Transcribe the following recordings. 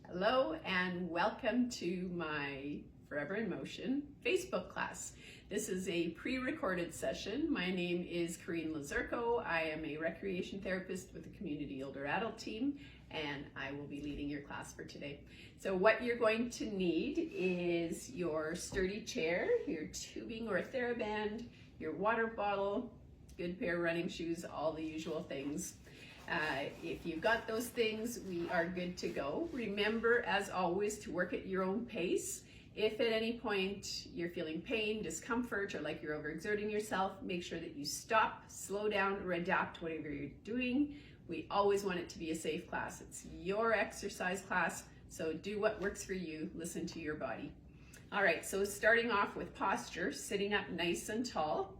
Hello and welcome to my Forever in Motion Facebook class. This is a pre-recorded session. My name is Kereen. I am a recreation therapist with the community older adult team, and I will be leading your class for today. So what you're going to need is your sturdy chair, your tubing or TheraBand, your water bottle, good pair of running shoes, all the usual things. If you've got those things, we are good to go. Remember, as always, to work at your own pace. If at any point you're feeling pain, discomfort, or like you're overexerting yourself, make sure that you stop, slow down, or adapt whatever you're doing. We always want it to be a safe class. It's your exercise class, so do what works for you. Listen to your body. All right, so starting off with posture, sitting up nice and tall.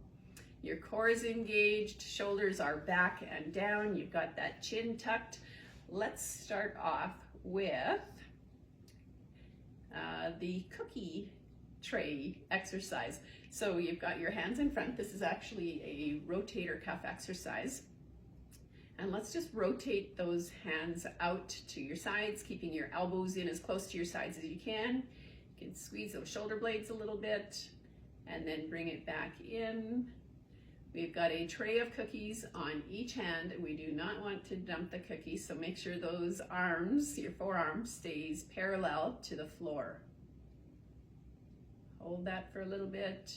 Your core is engaged, shoulders are back and down, you've got that chin tucked. Let's start off with the cookie tray exercise. So you've got your hands in front. This is actually a rotator cuff exercise. And let's just rotate those hands out to your sides, keeping your elbows in as close to your sides as you can. You can squeeze those shoulder blades a little bit and then bring it back in. We've got a tray of cookies on each hand, and we do not want to dump the cookies, so make sure those arms, your forearm, stays parallel to the floor. Hold that for a little bit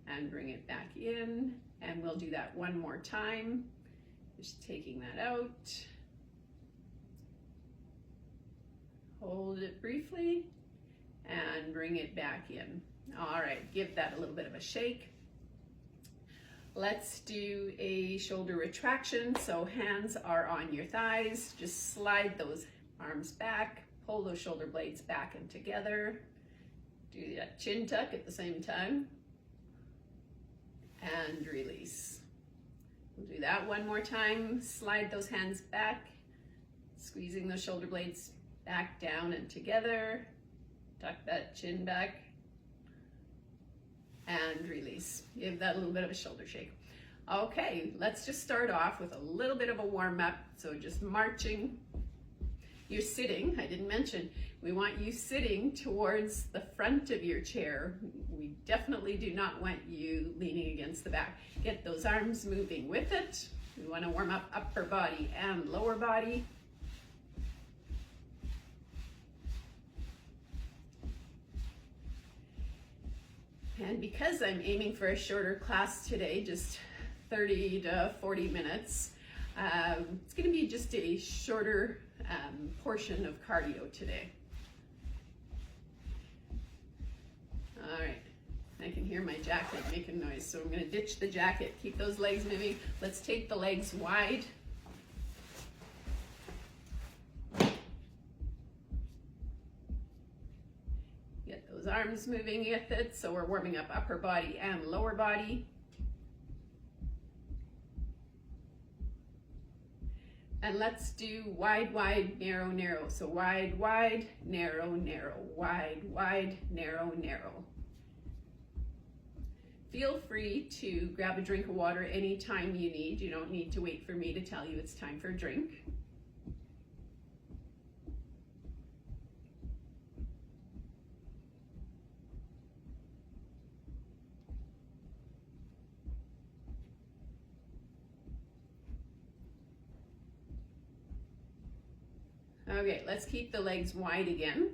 and bring it back in, and we'll do that one more time. Just taking that out. Hold it briefly and bring it back in. All right, give that a little bit of a shake. Let's do a shoulder retraction. So hands are on your thighs. Just slide those arms back, pull those shoulder blades back and together. Do that chin tuck at the same time. And release. We'll do that one more time. Slide those hands back, squeezing those shoulder blades back down and together. Tuck that chin back. And release. Give that a little bit of a shoulder shake. Okay, let's just start off with a little bit of a warm up. So just marching. You're sitting, I didn't mention, we want you sitting towards the front of your chair. We definitely do not want you leaning against the back. Get those arms moving with it. We want to warm up upper body and lower body. And because I'm aiming for a shorter class today, just 30 to 40 minutes, it's going to be just a shorter portion of cardio today. All right, I can hear my jacket making noise, so I'm going to ditch the jacket, keep those legs moving. Let's take the legs wide. Arms moving with it, so we're warming up upper body and lower body. And let's do wide, wide, narrow, narrow. So wide, wide, narrow, narrow, wide, wide, narrow, narrow. Feel free to grab a drink of water anytime you need. You don't need to wait for me to tell you it's time for a drink. Okay, let's keep the legs wide again.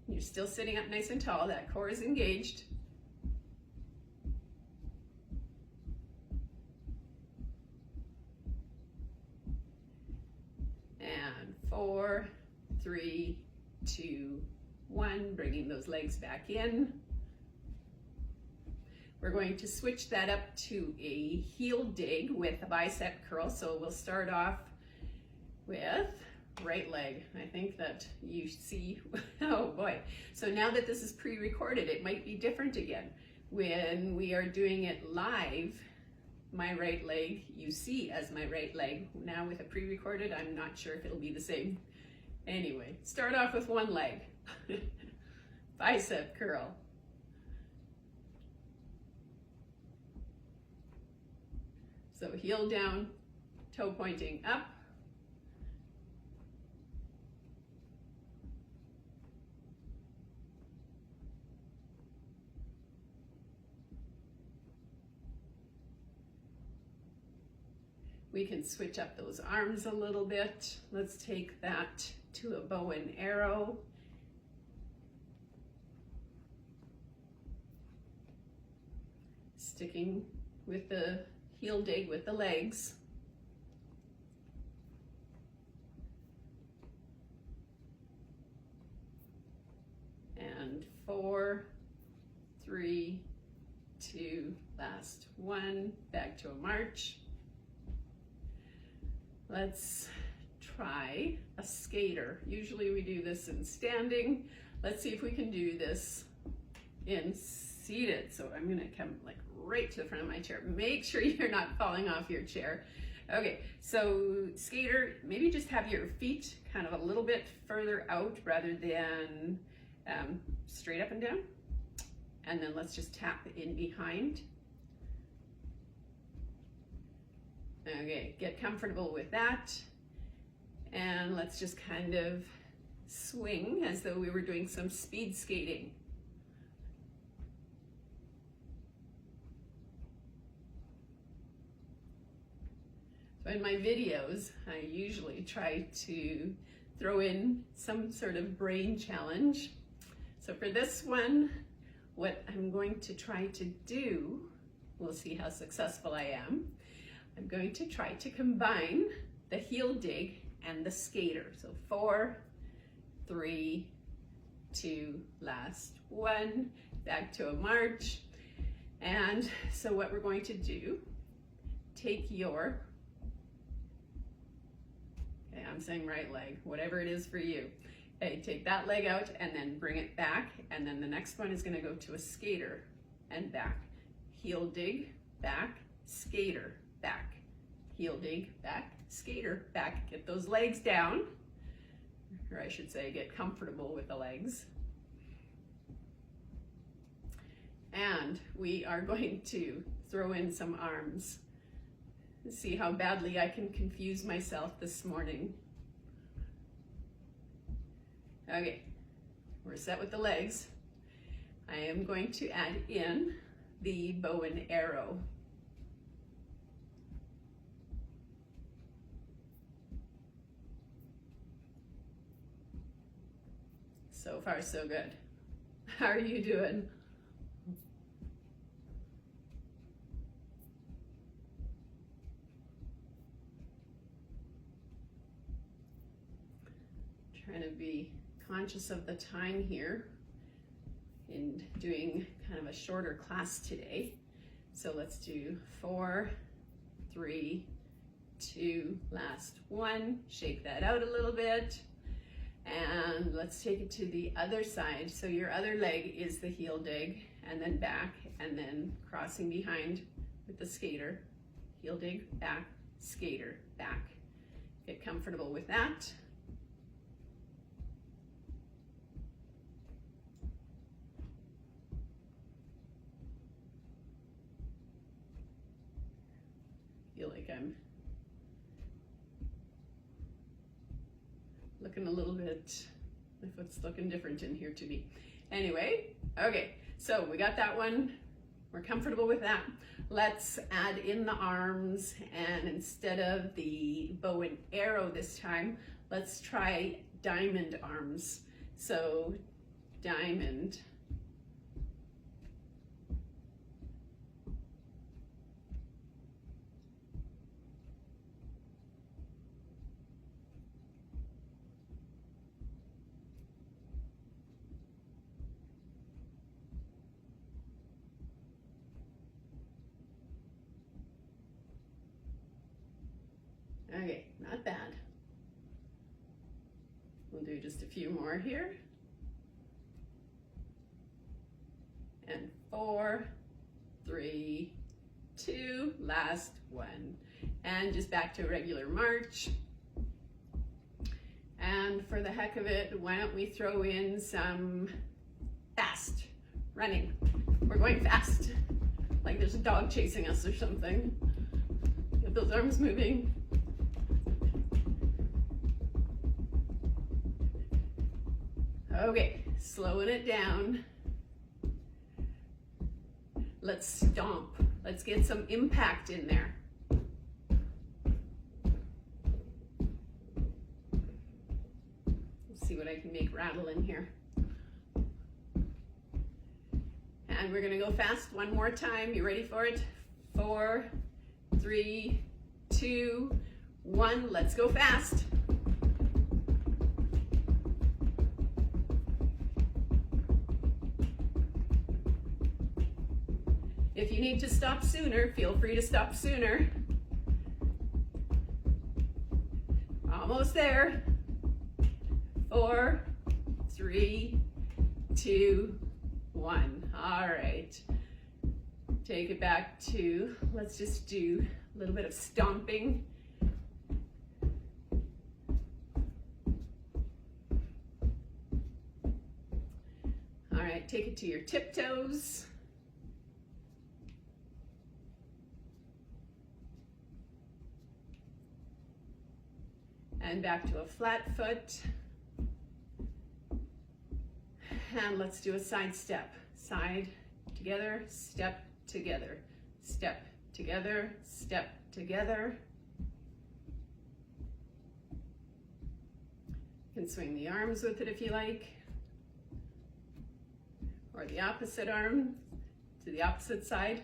You're still sitting up nice and tall. That core is engaged. And 4, 3, 2, 1. Bringing those legs back in. We're going to switch that up to a heel dig with a bicep curl. So we'll start off with right leg. I think that you see, oh boy. So now that this is pre-recorded, it might be different again. When we are doing it live, my right leg you see as my right leg. Now with a pre-recorded, I'm not sure if it'll be the same. Anyway, start off with one leg. Bicep curl. So heel down, toe pointing up. We can switch up those arms a little bit. Let's take that to a bow and arrow. Sticking with the heel dig with the legs. And 4, 3, 2, last one, back to a march. Let's try a skater. Usually we do this in standing. Let's see if we can do this in seated. So I'm gonna come like right to the front of my chair. Make sure you're not falling off your chair. Okay, so skater, maybe just have your feet kind of a little bit further out rather than straight up and down. And then let's just tap in behind. Okay, get comfortable with that. And let's just kind of swing as though we were doing some speed skating. So in my videos, I usually try to throw in some sort of brain challenge. So for this one, what I'm going to try to do, we'll see how successful I am. I'm going to try to combine the heel dig and the skater. So 4, 3, 2, last one, back to a march. And so what we're going to do, take your, okay, I'm saying right leg, whatever it is for you. Okay, take that leg out and then bring it back, and then the next one is going to go to a skater and back. Heel dig, back, skater, back. Heel dig, back, skater, back. Get those legs down, or I should say get comfortable with the legs. And we are going to throw in some arms. See how badly I can confuse myself this morning. Okay, we're set with the legs. I am going to add in the bow and arrow. So far, so good. How are you doing? Trying to be conscious of the time here in doing kind of a shorter class today. So let's do 4, 3, 2, last one. Shake that out a little bit. And let's take it to the other side. So your other leg is the heel dig, and then back, and then crossing behind with the skater. Heel dig, back, skater, back. Get comfortable with that. Feel like I'm looking a little bit, my foot's looking different in here to me. Anyway, okay, so we got that one. We're comfortable with that. Let's add in the arms, and instead of the bow and arrow this time, let's try diamond arms. So diamond. Okay, not bad. We'll do just a few more here. And 4, 3, 2, last one. And just back to a regular march. And for the heck of it, why don't we throw in some fast running. We're going fast, like there's a dog chasing us or something. Get those arms moving. Okay, slowing it down. Let's stomp. Let's get some impact in there. see what I can make rattle in here. And we're gonna go fast one more time. You ready for it? 4, 3, 2, 1. Let's go fast. If you need to stop sooner, feel free to stop sooner. Almost there. 4, 3, 2, 1. All right. Take it back to, let's just do a little bit of stomping. All right, take it to your tiptoes. And back to a flat foot. And let's do a side step. Side together, step together, step together, step together. You can swing the arms with it if you like. Or the opposite arm to the opposite side.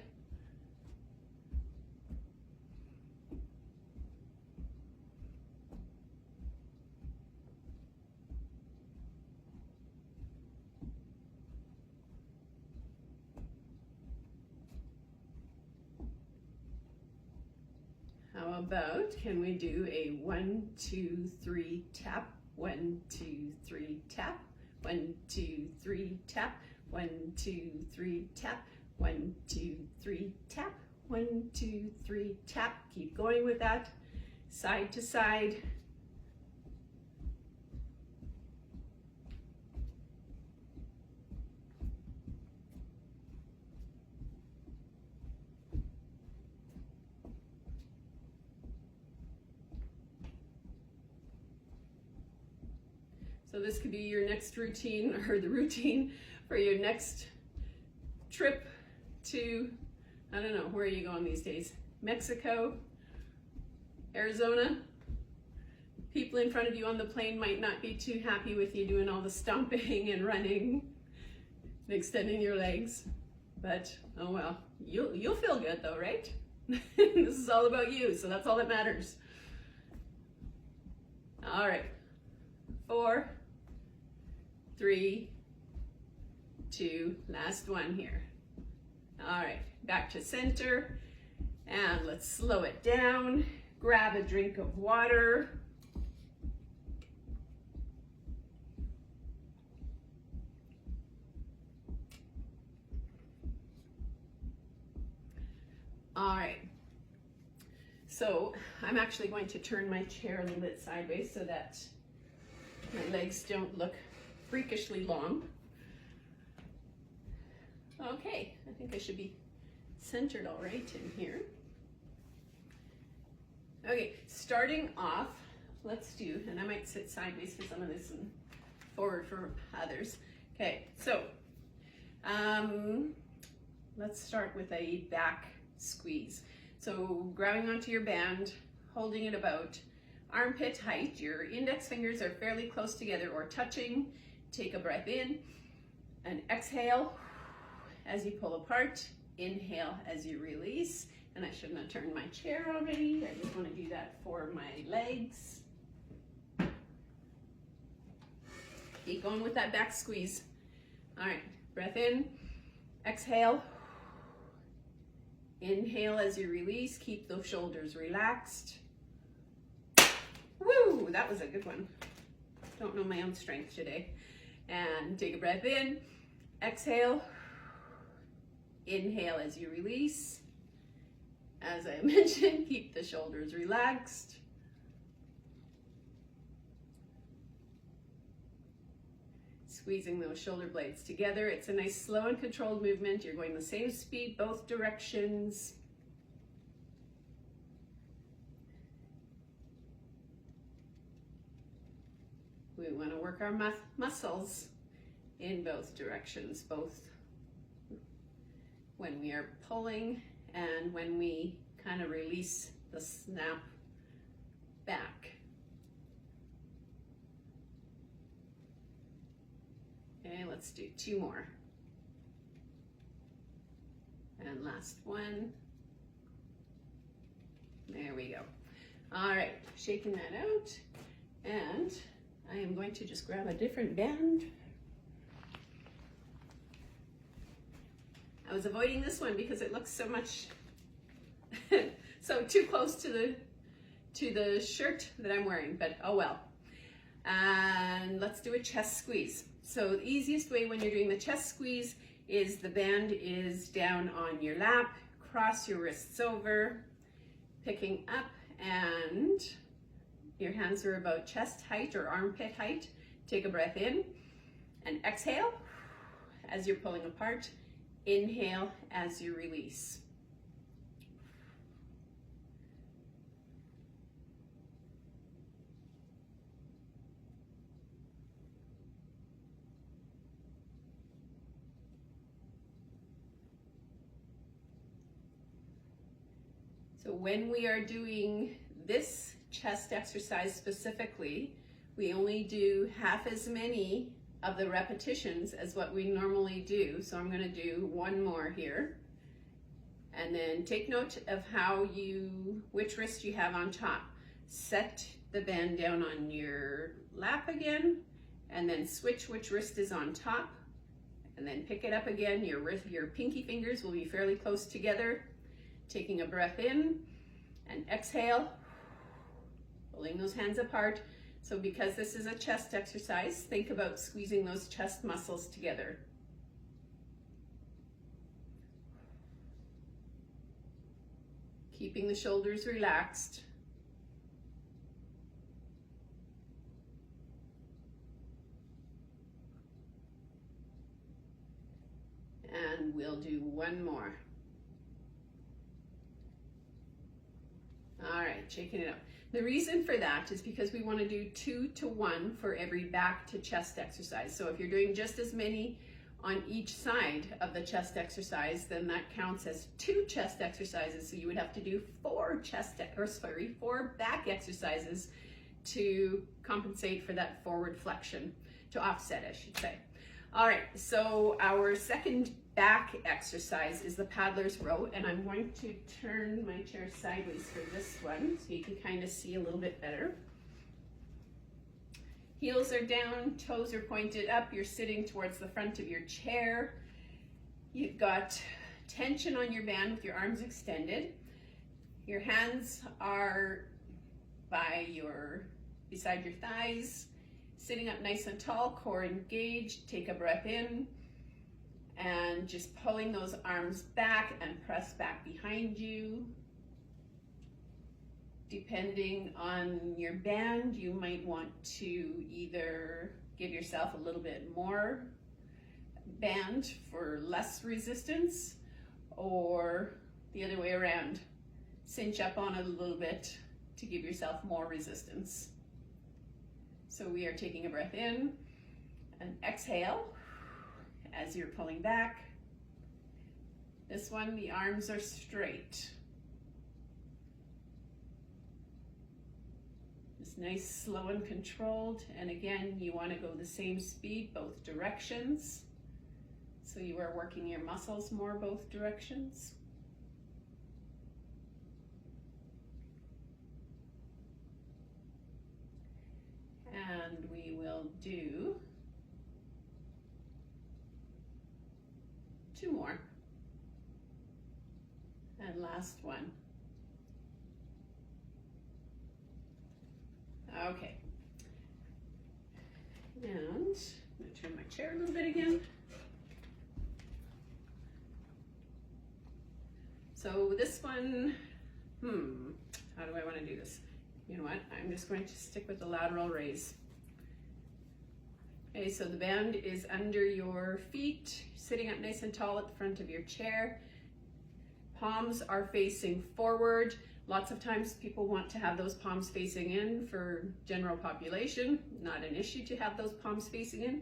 How about, can we do a 1, 2, 3 tap? 1, 2, 3 tap. 1, 2, 3 tap. 1, 2, 3 tap. 1, 2, 3 tap. 1, 2, 3 tap. Keep going with that. Side to side. So this could be your next routine, or the routine for your next trip to, I don't know, where are you going these days? Mexico, Arizona? People in front of you on the plane might not be too happy with you doing all the stomping and running and extending your legs, but oh well, you'll feel good though, right? This is all about you, so that's all that matters. All right, 4, 3, 2, last one here. All right, back to center, and let's slow it down. Grab a drink of water. All right, so I'm actually going to turn my chair a little bit sideways so that my legs don't look freakishly long. Okay, I think I should be centered all right in here. Okay, starting off, let's do, and I might sit sideways for some of this and forward for others. Okay, so let's start with a back squeeze. So grabbing onto your band, holding it about armpit height, your index fingers are fairly close together or touching. Take a breath in and exhale as you pull apart. Inhale as you release. And I shouldn't have turned my chair already. I just want to do that for my legs. Keep going with that back squeeze. All right, breath in, exhale. Inhale as you release. Keep those shoulders relaxed. Woo, that was a good one. Don't know my own strength today. And take a breath in, exhale. Inhale as you release. As I mentioned, keep the shoulders relaxed. Squeezing those shoulder blades together. It's a nice slow and controlled movement. You're going the same speed, both directions. We want to work our muscles in both directions, both when we are pulling and when we kind of release the snap back. let's do 2 more. And last one. There we go. All right, shaking that out. And I am going to just grab a different band. I was avoiding this one because it looks so much, so too close to the shirt that I'm wearing, but oh well. And let's do a chest squeeze. So the easiest way when you're doing the chest squeeze is the band is down on your lap, cross your wrists over, picking up, and your hands are about chest height or armpit height. Take a breath in and exhale as you're pulling apart. Inhale as you release. So when we are doing this chest exercise specifically, we only do half as many of the repetitions as what we normally do. So I'm going to do 1 more here. And then take note of which wrist you have on top. Set the band down on your lap again, and then switch which wrist is on top, and then pick it up again. Your pinky fingers will be fairly close together. Taking a breath in and exhale, pulling those hands apart. So because this is a chest exercise, think about squeezing those chest muscles together. Keeping the shoulders relaxed. And we'll do 1 more. All right, shaking it up. The reason for that is because we want to do 2 to 1 for every back to chest exercise. So if you're doing just as many on each side of the chest exercise, then that counts as 2 chest exercises. So you would have to do 4 back exercises to compensate for that forward flexion, to offset, I should say. All right, so our second back exercise is the paddler's row, and I'm going to turn my chair sideways for this one so you can kind of see a little bit better. Heels are down, toes are pointed up, you're sitting towards the front of your chair. You've got tension on your band with your arms extended. Your hands are beside your thighs, sitting up nice and tall, core engaged. Take a breath in and just pulling those arms back and press back behind you. Depending on your band, you might want to either give yourself a little bit more band for less resistance, or the other way around, cinch up on it a little bit to give yourself more resistance. So we are taking a breath in and exhale as you're pulling back. This one, the arms are straight. It's nice, slow and controlled. And again, you want to go the same speed, both directions. So you are working your muscles more both directions. And we will do 2 more. And last one. Okay. And I'm going to turn my chair a little bit again. So this one, how do I want to do this? You know what? I'm just going to stick with the lateral raise. Okay, so the band is under your feet, sitting up nice and tall at the front of your chair. Palms are facing forward. Lots of times people want to have those palms facing in. For general population, not an issue to have those palms facing in.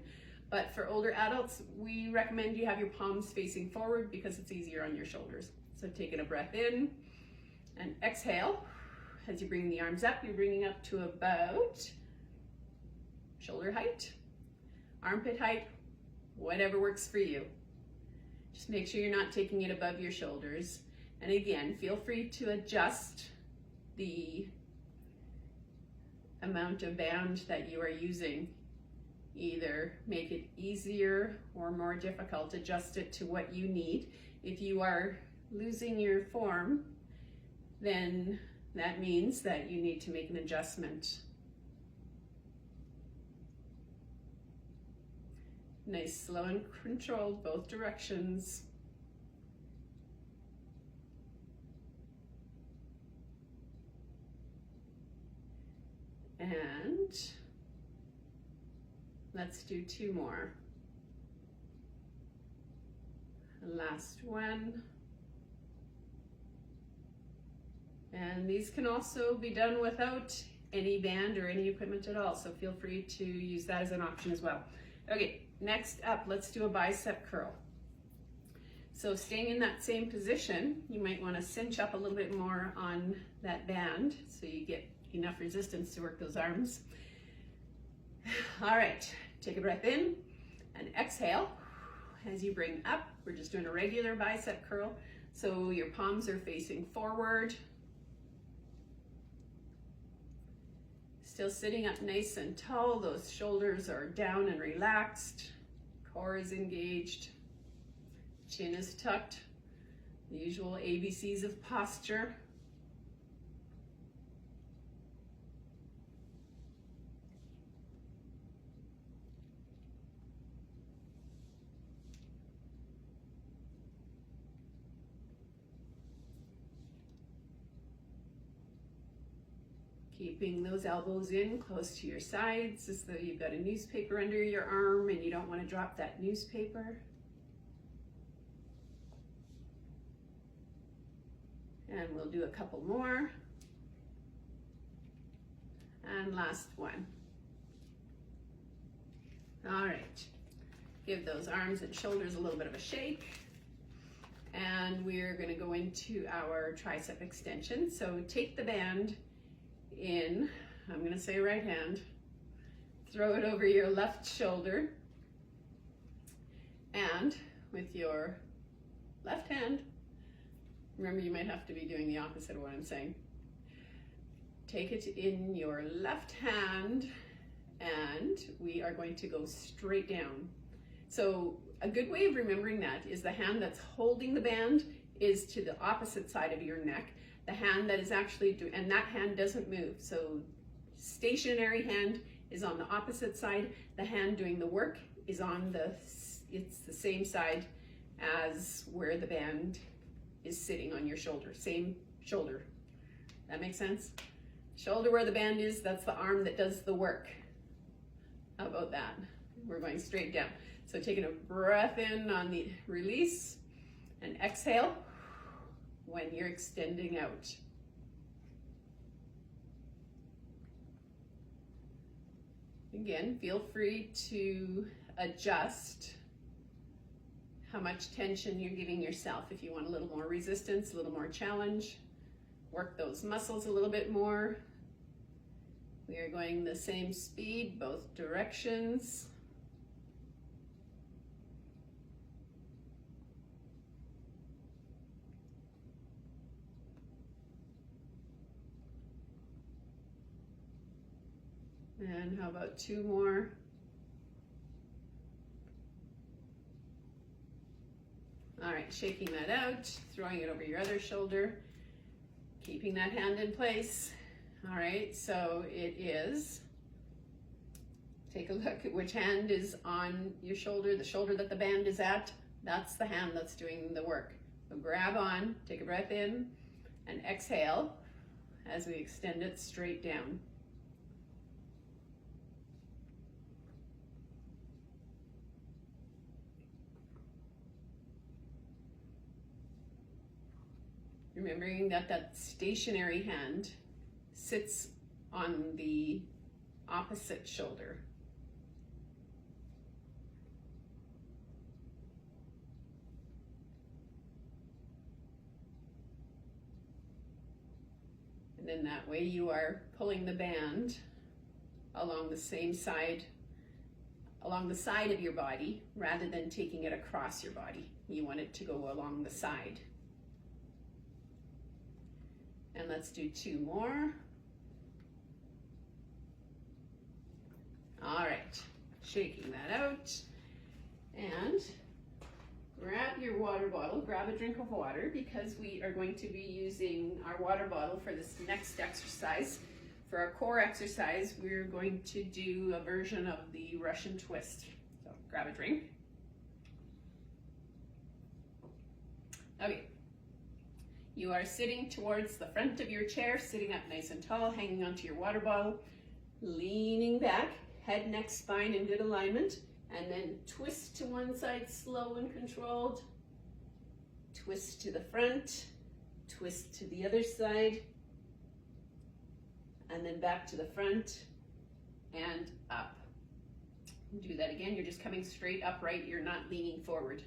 But for older adults, we recommend you have your palms facing forward because it's easier on your shoulders. So taking a breath in and exhale. As you bring the arms up, you're bringing up to about shoulder height, armpit height, whatever works for you. Just make sure you're not taking it above your shoulders. And again, feel free to adjust the amount of band that you are using. Either make it easier or more difficult, adjust it to what you need. If you are losing your form, then that means that you need to make an adjustment. Nice, slow and controlled, both directions. And let's do 2 more. Last one. And these can also be done without any band or any equipment at all, so feel free to use that as an option as well. Okay, next up, let's do a bicep curl. So staying in that same position, you might want to cinch up a little bit more on that band so you get enough resistance to work those arms. All right, take a breath in and exhale. As you bring up, we're just doing a regular bicep curl. So your palms are facing forward. Still sitting up nice and tall. Those shoulders are down and relaxed. Core is engaged. Chin is tucked. The usual ABCs of posture. Keeping those elbows in close to your sides as though you've got a newspaper under your arm and you don't want to drop that newspaper. And we'll do a couple more. And last one. All right. Give those arms and shoulders a little bit of a shake. And we're going to go into our tricep extension. So take the band in, I'm going to say right hand, throw it over your left shoulder, and with your left hand, remember you might have to be doing the opposite of what I'm saying, take it in your left hand and we are going to go straight down. So a good way of remembering that is the hand that's holding the band is to the opposite side of your neck. The hand that is actually doing, and that hand doesn't move. So stationary hand is on the opposite side. The hand doing the work is on it's the same side as where the band is sitting on your shoulder. Same shoulder. That makes sense? Shoulder where the band is, that's the arm that does the work. How about that? We're going straight down. So taking a breath in on the release and exhale when you're extending out. Again, feel free to adjust how much tension you're giving yourself. If you want a little more resistance, a little more challenge, work those muscles a little bit more. We are going the same speed, both directions. And how about 2 more? All right, shaking that out, throwing it over your other shoulder, keeping that hand in place. All right, so it is, take a look at which hand is on your shoulder, the shoulder that the band is at, that's the hand that's doing the work. So grab on, take a breath in, and exhale as we extend it straight down. Remembering that that stationary hand sits on the opposite shoulder. And then that way you are pulling the band along the same side along the side of your body rather than taking it across your body. You want it to go along the side. And let's do 2 more. All right, shaking that out. And grab your water bottle, grab a drink of water, because we are going to be using our water bottle for this next exercise. For our core exercise, we're going to do a version of the Russian twist. So grab a drink. Okay. You are sitting towards the front of your chair, sitting up nice and tall, hanging onto your water bottle, leaning back, head, neck, spine in good alignment, and then twist to one side, slow and controlled. Twist to the front, twist to the other side, and then back to the front and up. Do that again. You're just coming straight upright. You're not leaning forward.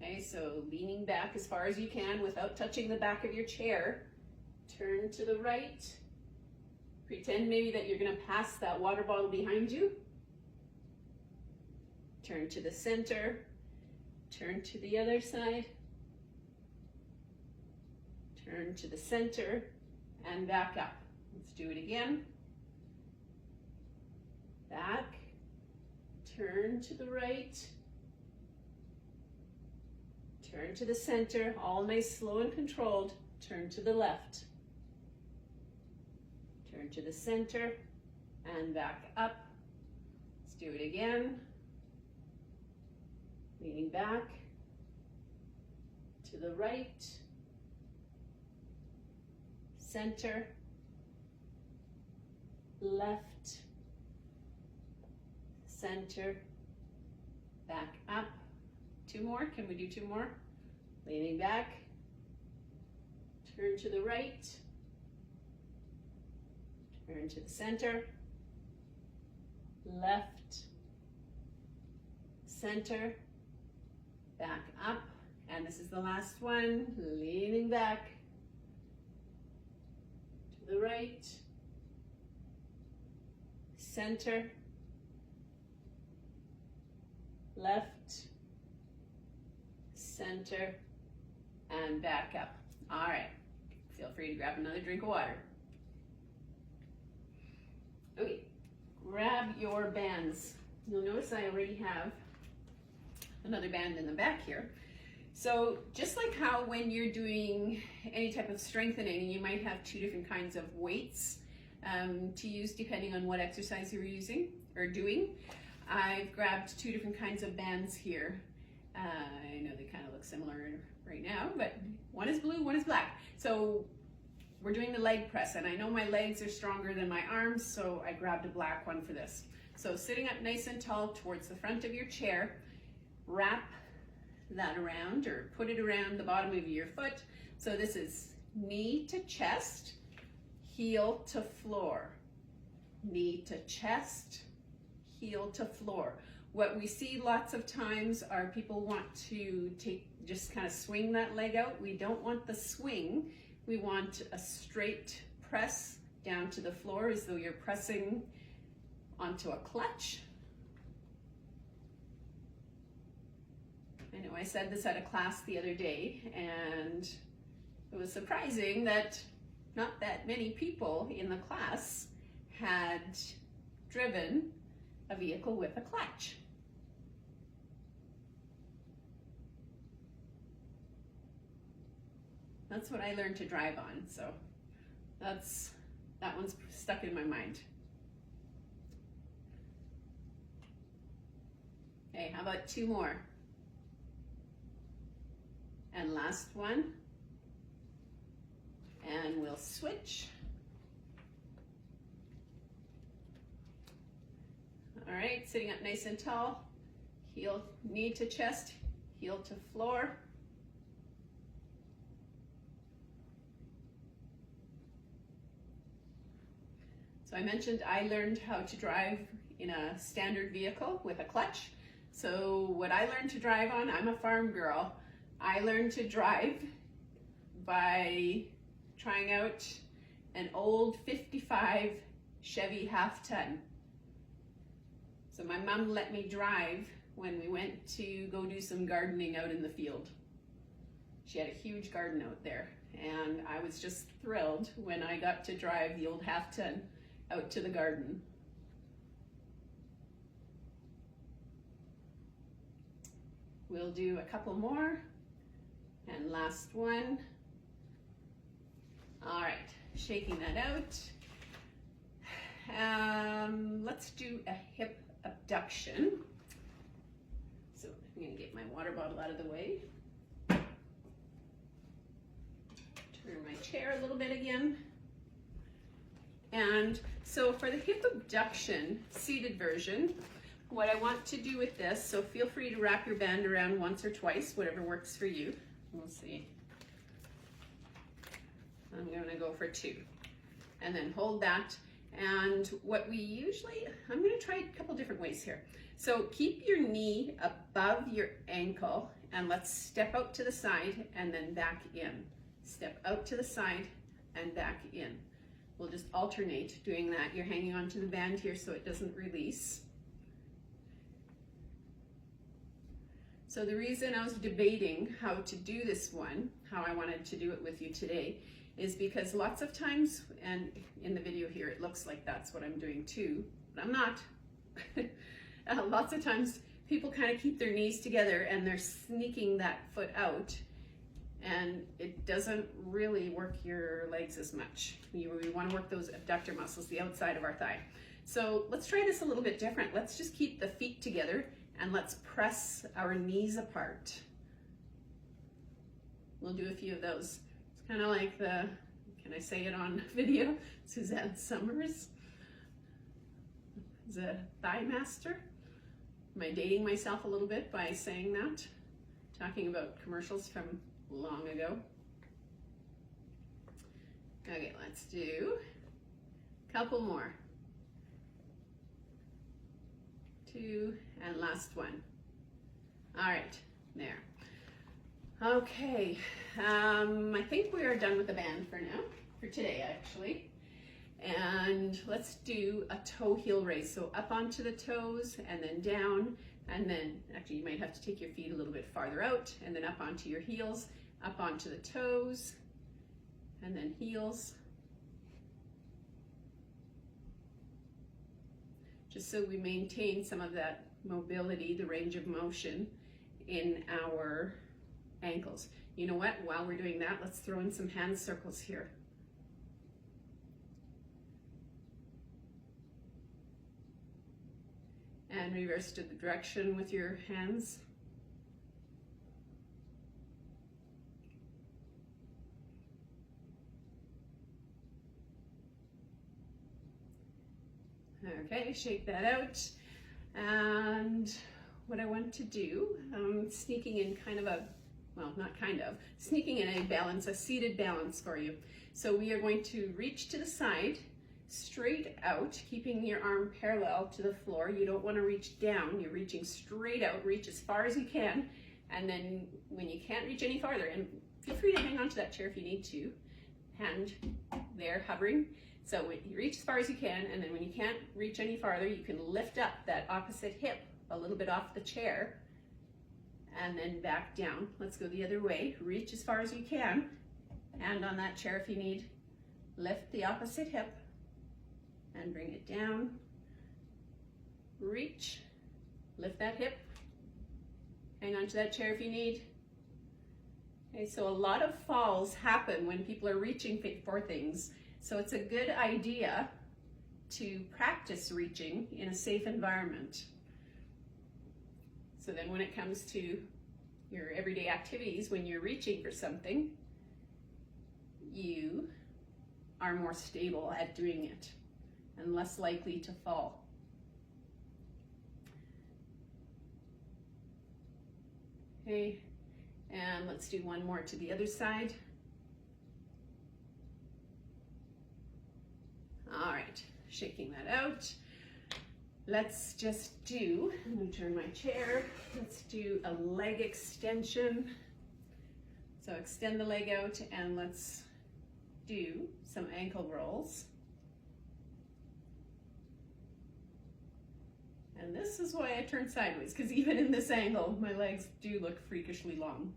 Okay, so leaning back as far as you can without touching the back of your chair. Turn to the right. Pretend maybe that you're going to pass that water bottle behind you. Turn to the center. Turn to the other side. Turn to the center and back up. Let's do it again. Back. Turn to the right. Turn to the center, all nice, slow and controlled. Turn to the left. Turn to the center and back up. Let's do it again. Leaning back to the right, center, left, center, back up. 2 more. Can we do 2 more? Leaning back, turn to the right, turn to the center, left, center, back up. And this is the last one. Leaning back to the right, center, left, center, and back up. All right, feel free to grab another drink of water. Okay, grab your bands. You'll notice I already have another band in the back here. So just like how when you're doing any type of strengthening, you might have 2 different kinds of weights to use depending on what exercise you're using or doing. I've grabbed 2 different kinds of bands here. I know they kind of look similar right now, but one is blue, one is black. So we're doing the leg press, and I know my legs are stronger than my arms, so I grabbed a black one for this. So sitting up nice and tall towards the front of your chair, wrap that around or put it around the bottom of your foot. So this is knee to chest, heel to floor, knee to chest, heel to floor. What we see lots of times are people want to just kind of swing that leg out. We don't want the swing. We want a straight press down to the floor as though you're pressing onto a clutch. I know I said this at a class the other day, and it was surprising that not that many people in the class had driven a vehicle with a clutch. That's what I learned to drive on, so that one's stuck in my mind. Okay, how about 2 more? And last one. And we'll switch. All right, sitting up nice and tall, heel, knee to chest, heel to floor. So I mentioned I learned how to drive in a standard vehicle with a clutch. So what I learned to drive on, I'm a farm girl. I learned to drive by trying out an old 55 Chevy half-ton. So my mom let me drive when we went to go do some gardening out in the field. She had a huge garden out there, and I was just thrilled when I got to drive the old half-ton out to the garden. We'll do a couple more, and last one. All right, shaking that out. Let's do a hip abduction. So I'm gonna get my water bottle out of the way. Turn my chair a little bit again. And so for the hip abduction, seated version, what I want to do with this, so feel free to wrap your band around once or twice, whatever works for you. We'll see. I'm gonna go for 2. And then hold that. And what we usually, I'm gonna try a couple different ways here. So keep your knee above your ankle and let's step out to the side and then back in. Step out to the side and back in. We'll just alternate doing that. You're hanging onto the band here so it doesn't release. So the reason I was debating how to do this one, how I wanted to do it with you today, is because lots of times, and in the video here it looks like that's what I'm doing too, but I'm not. Lots of times people kind of keep their knees together and they're sneaking that foot out, and it doesn't really work your legs as much. We want to work those abductor muscles, the outside of our thigh. So let's try this a little bit different. Let's just keep the feet together and let's press our knees apart. We'll do a few of those. It's kind of like the, can I say it on video? Suzanne Summers, the thigh master. Am I dating myself a little bit by saying that? Talking about commercials from long ago. Okay, let's do a couple more. 2, and last one. All right, there. Okay, I think we are done with the band for now, for today actually. And let's do a toe heel raise. So up onto the toes and then down, and then actually you might have to take your feet a little bit farther out and then up onto your heels, up onto the toes, and then heels. Just so we maintain some of that mobility, the range of motion in our ankles. You know what, while we're doing that, let's throw in some hand circles here. And reverse to the direction with your hands. Okay, shake that out. And what I want to do, sneaking in kind of a, well, not kind of, sneaking in a balance, a seated balance for you. So we are going to reach to the side, straight out, keeping your arm parallel to the floor. You don't want to reach down, you're reaching straight out, reach as far as you can. And then when you can't reach any farther, and feel free to hang on to that chair if you need to, hand there hovering. So you reach as far as you can, and then when you can't reach any farther, you can lift up that opposite hip a little bit off the chair, and then back down. Let's go the other way. Reach as far as you can, hand on that chair if you need. Lift the opposite hip, and bring it down. Reach, lift that hip, hang on to that chair if you need. Okay, so a lot of falls happen when people are reaching for things. So it's a good idea to practice reaching in a safe environment. So then when it comes to your everyday activities, when you're reaching for something, you are more stable at doing it and less likely to fall. Okay, and let's do one more to the other side. All right, shaking that out. Let's just do, let me turn my chair. Let's do a leg extension. So extend the leg out and let's do some ankle rolls. And this is why I turn sideways, because even in this angle, my legs do look freakishly long,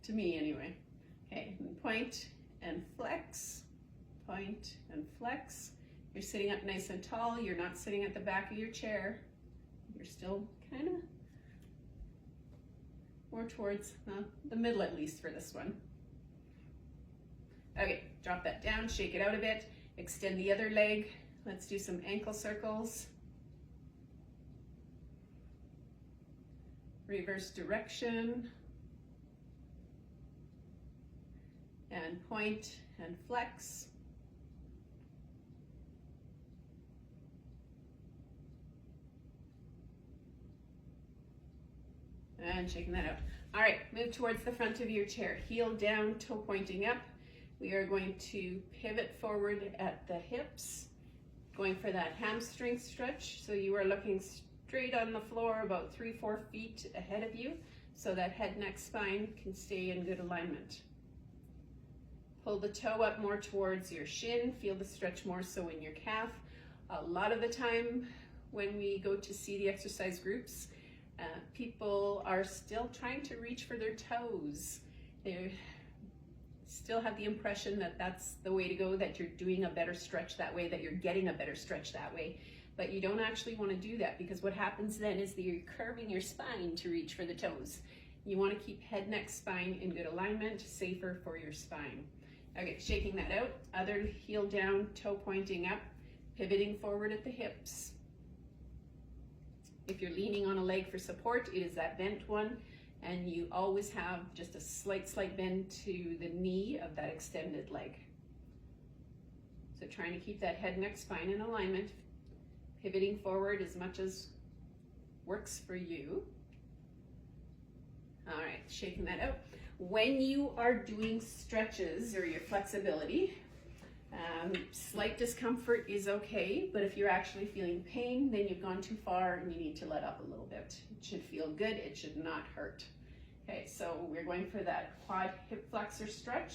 to me anyway. Okay, and point and flex, point and flex. You're sitting up nice and tall. You're not sitting at the back of your chair. You're still kind of more towards the middle, at least for this one. Okay, drop that down, shake it out a bit, extend the other leg. Let's do some ankle circles. Reverse direction. And point and flex. And shaking that out. All right, move towards the front of your chair. Heel down, toe pointing up. We are going to pivot forward at the hips, going for that hamstring stretch. So you are looking straight on the floor about 3-4 feet ahead of you, so that head, neck, spine can stay in good alignment. Pull the toe up more towards your shin. Feel the stretch more so in your calf. A lot of the time when we go to see the exercise groups, people are still trying to reach for their toes. They still have the impression that that's the way to go, that you're doing a better stretch that way, that you're getting a better stretch that way. But you don't actually want to do that, because what happens then is that you're curving your spine to reach for the toes. You want to keep head, neck, spine in good alignment, safer for your spine. Okay, shaking that out. Other heel down, toe pointing up, pivoting forward at the hips. If you're leaning on a leg for support, it is that bent one, and you always have just a slight bend to the knee of that extended leg. So trying to keep that head, neck, spine in alignment, pivoting forward as much as works for you. All right, shaking that out. When you are doing stretches or your flexibility, slight discomfort is okay, but if you're actually feeling pain, then you've gone too far and you need to let up a little bit. It should feel good, it should not hurt. Okay, so we're going for that quad hip flexor stretch.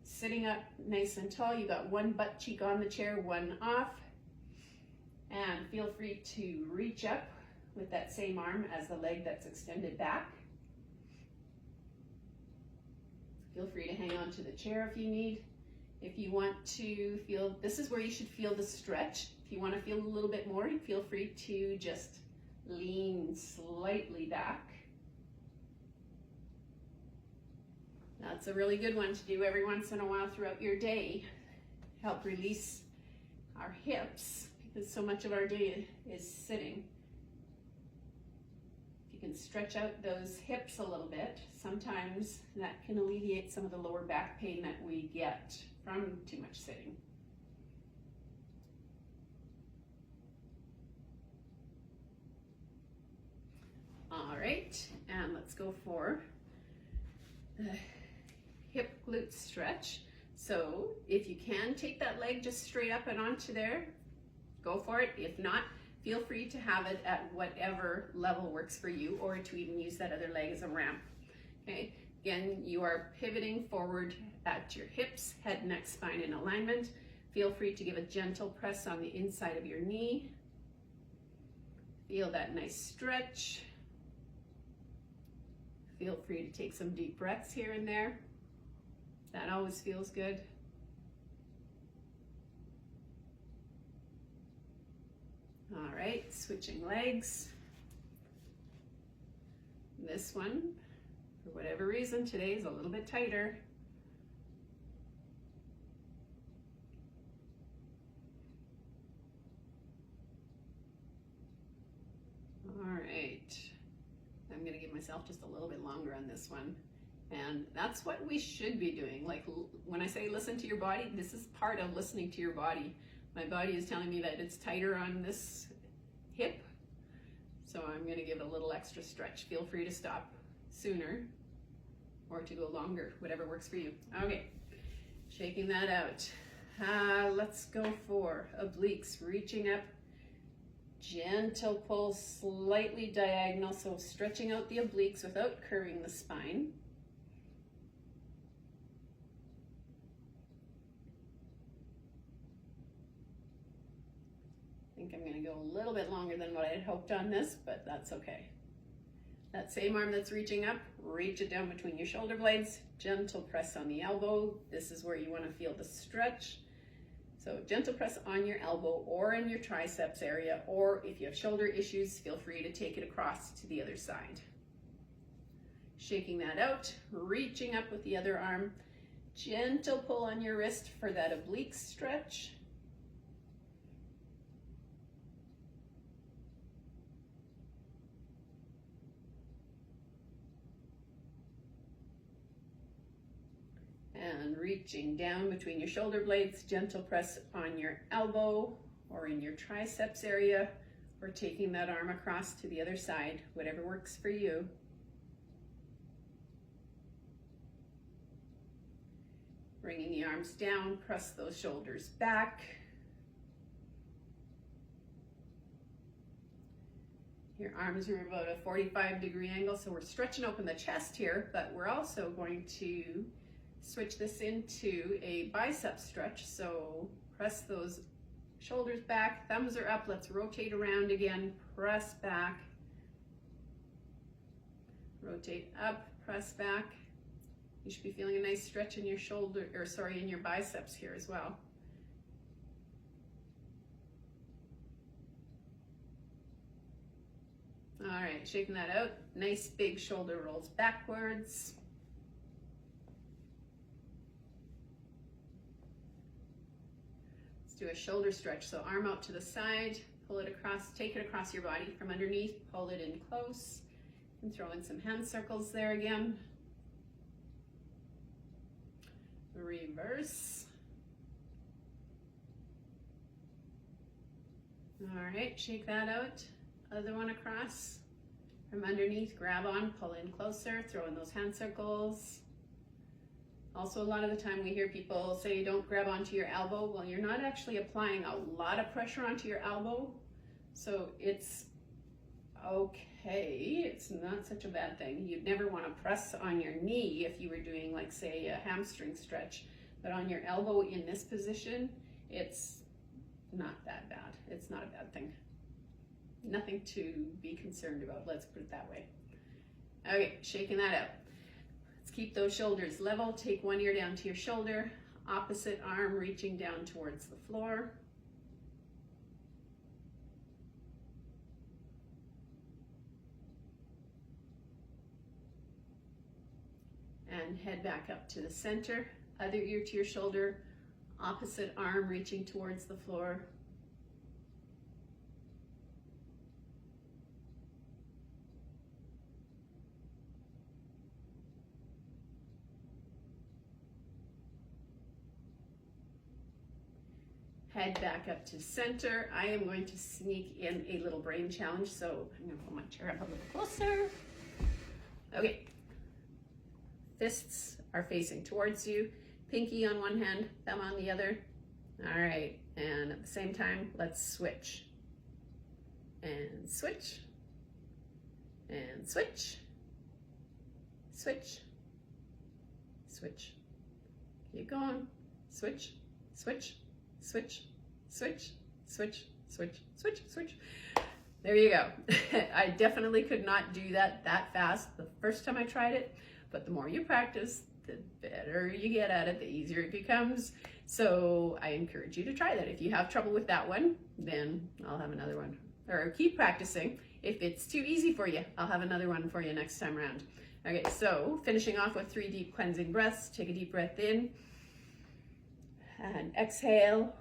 Sitting up nice and tall, you got one butt cheek on the chair, one off. And feel free to reach up with that same arm as the leg that's extended back. Feel free to hang on to the chair if you need. If you want to feel, this is where you should feel the stretch. If you want to feel a little bit more, feel free to just lean slightly back. That's a really good one to do every once in a while throughout your day. Help release our hips, because so much of our day is sitting. If you can stretch out those hips a little bit, sometimes that can alleviate some of the lower back pain that we get from too much sitting. All right, and let's go for the hip glute stretch. So if you can take that leg just straight up and onto there, go for it. If not, feel free to have it at whatever level works for you, or to even use that other leg as a ramp. Okay, again, you are pivoting forward at your hips, head, neck, spine in alignment. Feel free to give a gentle press on the inside of your knee. Feel that nice stretch. Feel free to take some deep breaths here and there. That always feels good. All right, switching legs. This one, for whatever reason, today is a little bit tighter. All right, I'm going to give myself just a little bit longer on this one. And that's what we should be doing. Like when I say listen to your body, this is part of listening to your body. My body is telling me that it's tighter on this hip, so I'm going to give a little extra stretch. Feel free to stop sooner or to go longer, whatever works for you. Okay, shaking that out. Let's go for obliques, reaching up, gentle pull, slightly diagonal, so stretching out the obliques without curving the spine. I think I'm I'm gonna go a little bit longer than what I had hoped on this, but that's okay. That same arm that's reaching up, reach it down between your shoulder blades, gentle press on the elbow. This is where you wanna feel the stretch. So gentle press on your elbow or in your triceps area, or if you have shoulder issues, feel free to take it across to the other side. Shaking that out, reaching up with the other arm, gentle pull on your wrist for that oblique stretch. And reaching down between your shoulder blades, gentle press on your elbow or in your triceps area, or taking that arm across to the other side, whatever works for you. Bringing the arms down, press those shoulders back. Your arms are about a 45-degree angle, so we're stretching open the chest here, but we're also going to switch this into a bicep stretch. So press those shoulders back, thumbs are up, let's rotate around again, press back, rotate up, press back. You should be feeling a nice stretch in your shoulder, or sorry, in your biceps here as well. All right, shaking that out. Nice big shoulder rolls backwards. Let's do a shoulder stretch. So arm out to the side, pull it across, take it across your body from underneath, pull it in close, and throw in some hand circles there again. Reverse. All right, shake that out. Other one across. From underneath, grab on, pull in closer, throw in those hand circles. Also, a lot of the time we hear people say don't grab onto your elbow. Well, you're not actually applying a lot of pressure onto your elbow, so it's okay. It's not such a bad thing. You'd never want to press on your knee if you were doing, like, say, a hamstring stretch, but on your elbow in this position, it's not that bad. It's not a bad thing. Nothing to be concerned about, let's put it that way. Okay, shaking that out. Let's keep those shoulders level. Take one ear down to your shoulder, opposite arm reaching down towards the floor. And head back up to the center, other ear to your shoulder, opposite arm reaching towards the floor. Head back up to center. I am going to sneak in a little brain challenge, so I'm gonna pull my chair up a little closer. Okay. Fists are facing towards you. Pinky on one hand, thumb on the other. All right, and at the same time, let's switch. And switch. And switch. Switch. Switch. Keep going. Switch. Switch. Switch. Switch. Switch. Switch. Switch. Switch. There you go. I definitely could not do that fast the first time I tried it. But the more you practice, the better you get at it, the easier it becomes. So I encourage you to try that. If you have trouble with that one, then I'll have another one. Or keep practicing. If it's too easy for you, I'll have another one for you next time around. Okay, so finishing off with 3 deep cleansing breaths. Take a deep breath in. And exhale.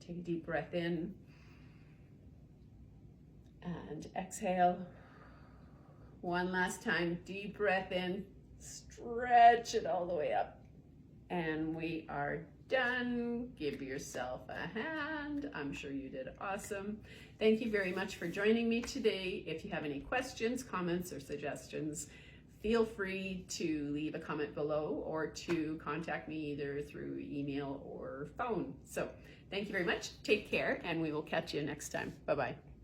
Take a deep breath in. And exhale. One last time, deep breath in, stretch it all the way up. And we are done. Give yourself a hand. I'm sure you did awesome. Thank you very much for joining me today. If you have any questions, comments, or suggestions, feel free to leave a comment below or to contact me either through email or phone. So thank you very much. Take care, and we will catch you next time. Bye-bye.